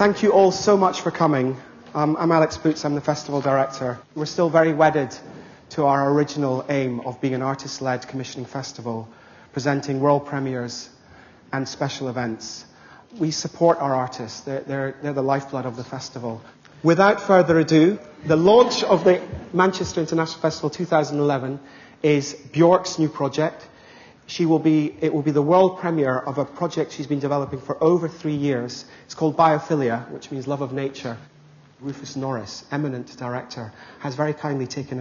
Thank you all so much for coming. I'm Alex Boots, I'm the festival director. We're still very wedded to our original aim of being an artist-led commissioning festival, presenting world premieres and special events. We support our artists, they're the lifeblood of the festival. Without further ado, the launch of the Manchester International Festival 2011 is Bjork's new project. It will be the world premiere of a project she's been developing for over 3 years. It's called Biophilia, which means love of nature. Rufus Norris, eminent director, has very kindly taken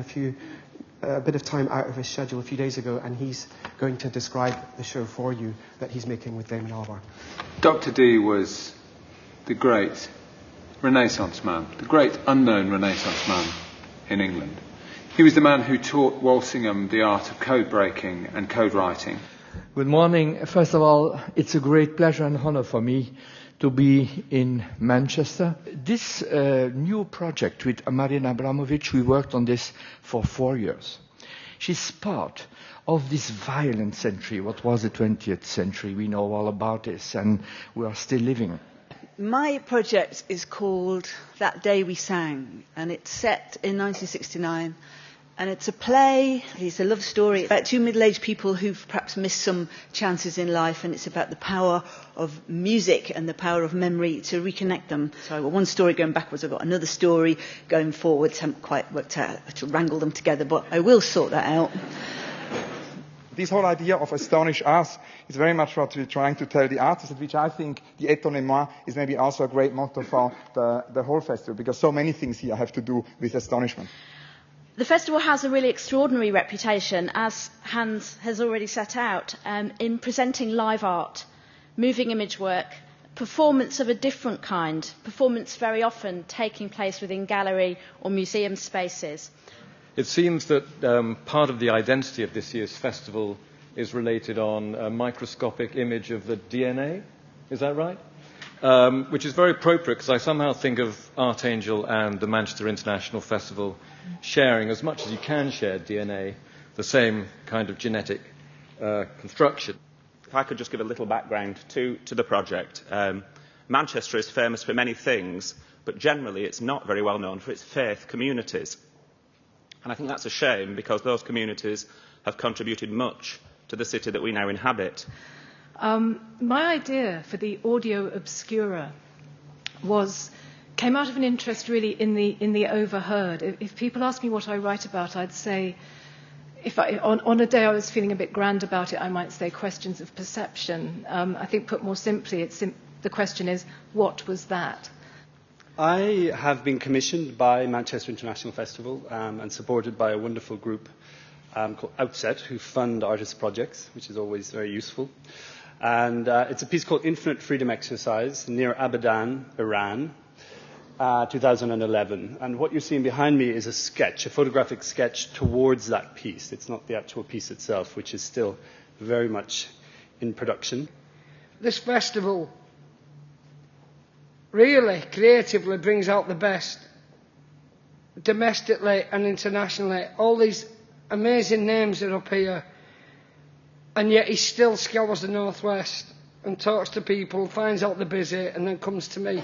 a bit of time out of his schedule a few days ago, and he's going to describe the show for you that he's making with Damon Albarn. Dr. D was the great Renaissance man, the great unknown Renaissance man in England. He was the man who taught Walsingham the art of code breaking and code writing. Good morning. First of all, it's a great pleasure and honor for me to be in Manchester. This new project with Marina Abramovic, we worked on this for 4 years. She's part of this violent century. What was the 20th century? We know all about this, and we are still living. My project is called That Day We Sang, and it's set in 1969. And it's a play, it's a love story about two middle-aged people who've perhaps missed some chances in life, and it's about the power of music and the power of memory to reconnect them. So I've got one story going backwards, I've got another story going forwards. I haven't quite worked out how to wrangle them together, but I will sort that out. This whole idea of astonish us is very much what we're trying to tell the artists, which I think the étonnez-moi is maybe also a great motto for the whole festival, because so many things here have to do with astonishment. The festival has a really extraordinary reputation, as Hans has already set out, in presenting live art, moving image work, performance of a different kind, performance very often taking place within gallery or museum spaces. It seems that part of the identity of this year's festival is related on a microscopic image of the DNA. Is that right? Which is very appropriate, because I somehow think of Archangel and the Manchester International Festival sharing, as much as you can share DNA, the same kind of genetic construction. If I could just give a little background to the project. Manchester is famous for many things, but generally it's not very well known for its faith communities. And I think that's a shame, because those communities have contributed much to the city that we now inhabit. My idea for the audio obscura came out of an interest really in the overheard. If people ask me what I write about, I'd say, on a day I was feeling a bit grand about it, I might say questions of perception. I think put more simply, the question is, what was that? I have been commissioned by Manchester International Festival and supported by a wonderful group called Outset, who fund artist projects, which is always very useful. And it's a piece called Infinite Freedom Exercise near Abadan, Iran, 2011. And what you're seeing behind me is a sketch, a photographic sketch towards that piece. It's not the actual piece itself, which is still very much in production. This festival really creatively brings out the best domestically and internationally. All these amazing names are up here, and yet he still scours the northwest and talks to people, finds out they're busy, and then comes to me.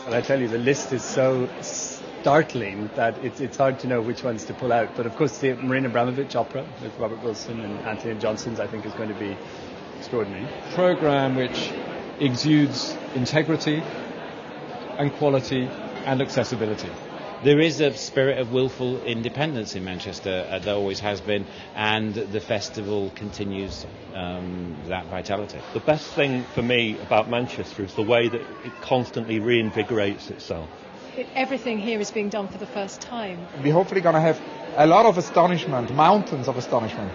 And I tell you, the list is so startling that it's hard to know which ones to pull out. But of course, the Marina Abramovic opera with Robert Wilson and Anthony Johnson's, I think, is going to be extraordinary. Program which exudes integrity and quality and accessibility. There is a spirit of willful independence in Manchester, there always has been, and the festival continues that vitality. The best thing for me about Manchester is the way that it constantly reinvigorates itself. Everything here is being done for the first time. We're hopefully going to have a lot of astonishment, mountains of astonishment.